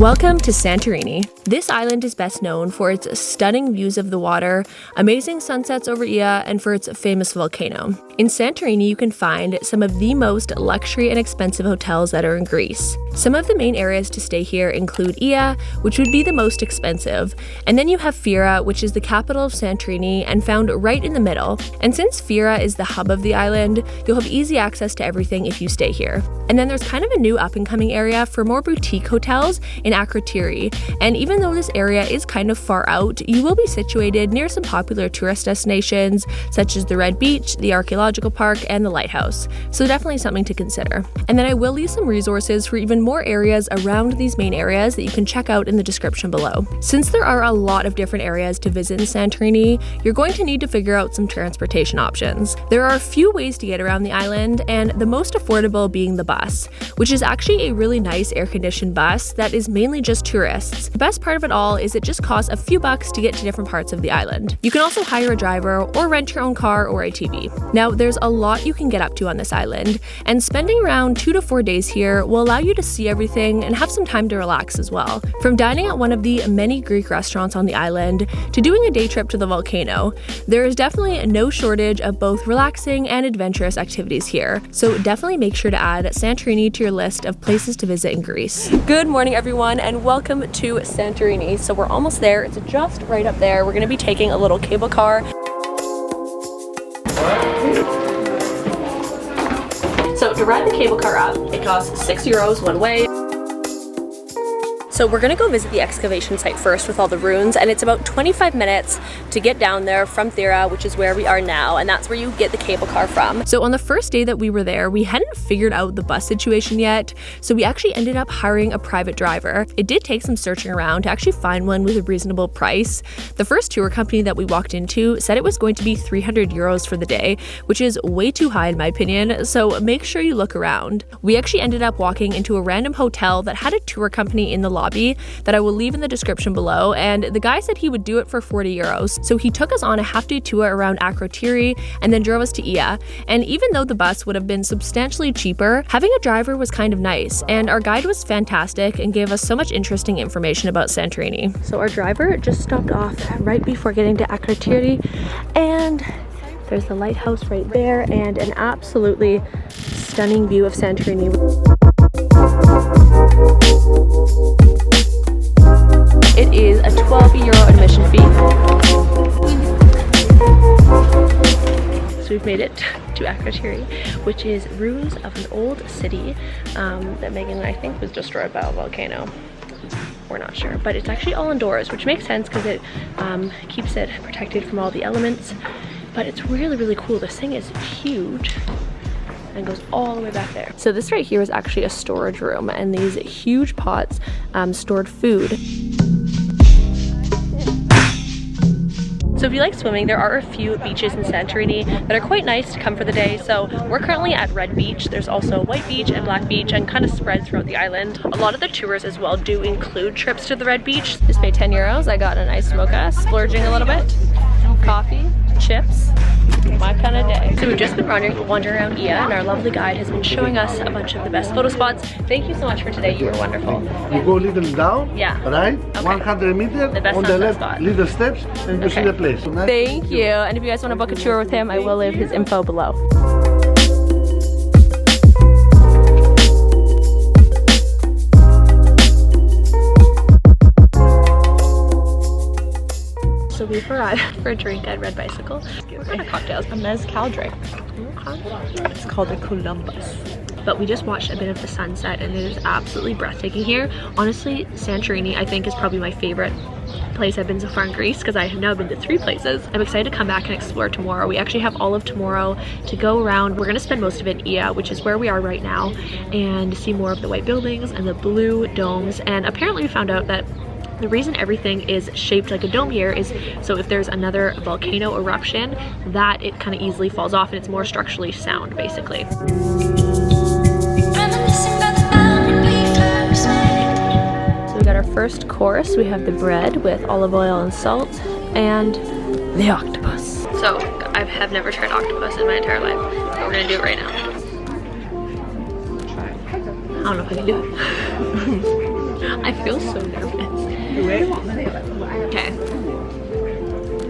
Welcome to Santorini. This island is best known for its stunning views of the water, amazing sunsets over Ia, and for its famous volcano. In Santorini, you can find some of the most luxury and expensive hotels that are in Greece. Some of the main areas to stay here include Ia, which would be the most expensive, and then you have Fira, which is the capital of Santorini and found right in the middle. And since Fira is the hub of the island, you'll have easy access to everything if you stay here. And then there's kind of a new up-and-coming area for more boutique hotels in Akrotiri, and even though this area is kind of far out, you will be situated near some popular tourist destinations such as the Reid Beach, the Archaeological Park, and the Lighthouse, so definitely something to consider. And then I will leave some resources for even more areas around these main areas that you can check out in the description below. Since there are a lot of different areas to visit in Santorini, you're going to need to figure out some transportation options. There are a few ways to get around the island, and the most affordable being the bus, which is actually a really nice air-conditioned bus that is mainly just tourists. The best part of it all is it just costs a few bucks to get to different parts of the island. You can also hire a driver or rent your own car or ATV. Now, there's a lot you can get up to on this island, and spending around 2 to 4 days here will allow you to see everything and have some time to relax as well. From dining at one of the many Greek restaurants on the island to doing a day trip to the volcano, there is definitely no shortage of both relaxing and adventurous activities here. So definitely make sure to add Santorini to your list of places to visit in Greece. Good morning, everyone, and welcome to Santorini. So we're almost there. It's just right up there. We're going to be taking a little cable car. So to ride the cable car up, it costs €6 one way. So we're gonna go visit the excavation site first with all the ruins, and it's about 25 minutes to get down there from Thira, which is where we are now, and that's where you get the cable car from. So on the first day that we were there, we hadn't figured out the bus situation yet, so we actually ended up hiring a private driver. It did take some searching around to actually find one with a reasonable price. The first tour company that we walked into said it was going to be €300 for the day, which is way too high in my opinion, so make sure you look around. We actually ended up walking into a random hotel that had a tour company in the lobby that I will leave in the description below, and the guy said he would do it for €40. So he took us on a half-day tour around Akrotiri and then drove us to Ia. And even though the bus would have been substantially cheaper, having a driver was kind of nice, and our guide was fantastic and gave us so much interesting information about Santorini. So our driver just stopped off right before getting to Akrotiri, and there's the lighthouse right there and an absolutely stunning view of Santorini. It is a €12 admission fee. So we've made it to Akrotiri, which is ruins of an old city that Megan, I think, was destroyed by a volcano. We're not sure, but it's actually all indoors, which makes sense because it keeps it protected from all the elements. But it's really, really cool. This thing is huge and goes all the way back there. So this right here is actually a storage room, and these huge pots stored food. So if you like swimming, there are a few beaches in Santorini that are quite nice to come for the day. So we're currently at Reid Beach. There's also White Beach and Black Beach, and kind of spread throughout the island. A lot of the tours as well do include trips to the Reid Beach. Just paid €10. I got a nice mocha, splurging a little bit. Coffee, chips, my kind of day. So we've just been wandering around Ia, and our lovely guide has been showing us a bunch of the best photo spots. Thank you so much for today. You were wonderful. You go a little down, yeah, right? Okay. 100 meters on the left, spot. Little steps, and you see the place. So nice. Thank you. And if you guys want to book a tour with him, I will leave his info below. So we've arrived for a drink at Red Bicycle. What kind of cocktails? A mezcal drink. It's called a Columbus. But we just watched a bit of the sunset, and it is absolutely breathtaking here. Honestly, Santorini, I think, is probably my favorite place I've been so far in Greece, because I have now been to 3 places. I'm excited to come back and explore tomorrow. We actually have all of tomorrow to go around. We're going to spend most of it in Ia, which is where we are right now, and see more of the white buildings and the blue domes. And apparently we found out that the reason everything is shaped like a dome here is so if there's another volcano eruption, that it kind of easily falls off and it's more structurally sound, basically. So we got our first course. We have the bread with olive oil and salt, and the octopus. So I have never tried octopus in my entire life, but we're gonna do it right now. I don't know if I can do it. I feel so nervous. Okay.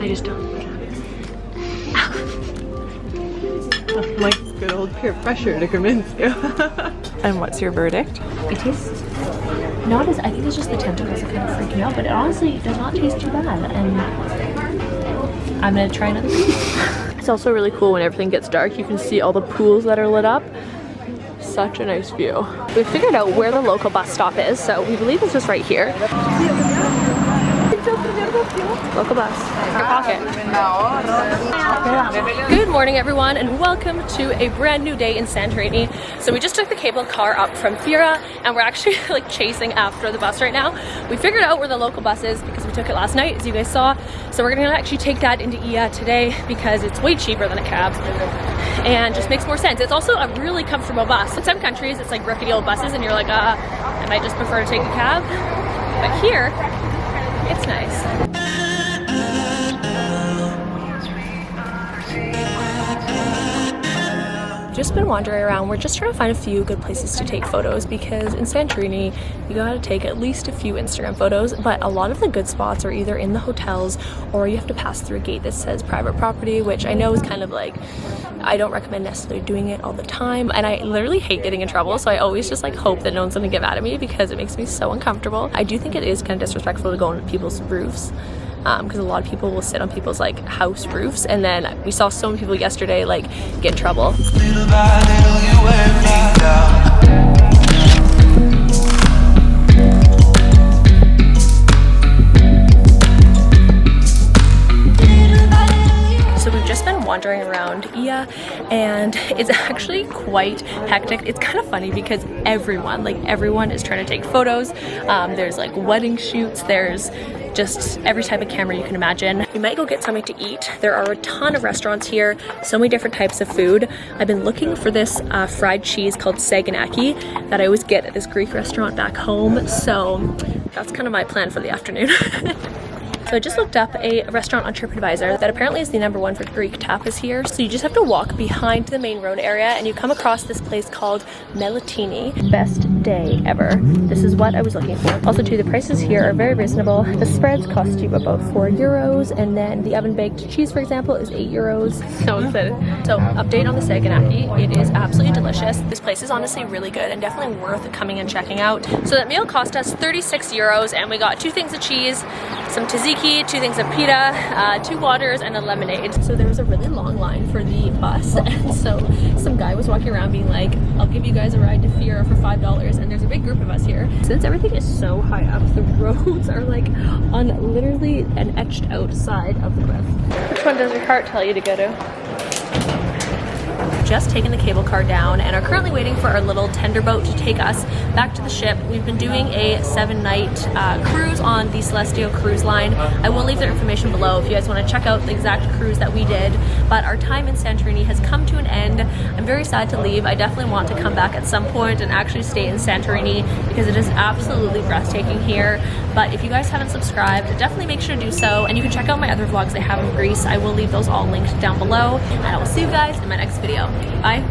I just don't. Like good old peer pressure to convince you. And what's your verdict? It tastes not as, I think it's just the tentacles that kind of freak me out, but it honestly does not taste too bad, and I'm gonna try another piece. It's also really cool when everything gets dark. You can see all the pools that are lit up. Such a nice view. We figured out where the local bus stop is, so we believe it's just right here. Local bus. Your pocket. Good morning, everyone, and welcome to a brand new day in Santorini. So we just took the cable car up from Fira, and we're actually like chasing after the bus right now. We figured out where the local bus is because we took it last night, as you guys saw. So we're gonna actually take that into Iya today because it's way cheaper than a cab and just makes more sense. It's also a really comfortable bus. In some countries, it's like rickety old buses, and you're like, I might just prefer to take a cab. But here, it's nice. Just been wandering around. We're just trying to find a few good places to take photos because in Santorini you gotta take at least a few Instagram photos, but a lot of the good spots are either in the hotels or you have to pass through a gate that says private property, which I know is kind of like, I don't recommend necessarily doing it all the time, and I literally hate getting in trouble, so I always just like hope that no one's gonna get mad at me because it makes me so uncomfortable. I do think it is kind of disrespectful to go on people's roofs because a lot of people will sit on people's like house roofs, and then we saw so many people yesterday like get in trouble. Little by little you wear me down. So we've just been wandering around Iya, and it's actually quite hectic. It's kind of funny because everyone is trying to take photos. There's like wedding shoots, there's just every type of camera you can imagine. We might go get something to eat. There are a ton of restaurants here, so many different types of food. I've been looking for this fried cheese called saganaki that I always get at this Greek restaurant back home, so that's kind of my plan for the afternoon. So I just looked up a restaurant on TripAdvisor that apparently is the #1 for Greek tapas here. So you just have to walk behind the main road area and you come across this place called Melatini. Best day ever. This is what I was looking for. Also too, the prices here are very reasonable. The spreads cost you about €4, and then the oven baked cheese, for example, is €8. So excited. So update on the saganaki. It is absolutely delicious. This place is honestly really good and definitely worth coming and checking out. So that meal cost us €36, and we got 2 things of cheese, some tzatziki, 2 things of pita, 2 waters, and a lemonade. So there was a really long line for the bus, and so some guy was walking around being like, I'll give you guys a ride to Fira for $5, and there's a big group of us here. Since everything is so high up, the roads are like on literally an etched out side of the cliff. Which one does your heart tell you to go to? Just taken the cable car down and are currently waiting for our little tender boat to take us back to the ship. We've been doing a 7-night cruise on the Celestial Cruise Line. I will leave their information below if you guys want to check out the exact cruise that we did, but our time in Santorini has come to an end. I'm very sad to leave. I definitely want to come back at some point and actually stay in Santorini because it is absolutely breathtaking here. But if you guys haven't subscribed, definitely make sure to do so, and you can check out my other vlogs I have in Greece. I will leave those all linked down below, and I will see you guys in my next video. Bye.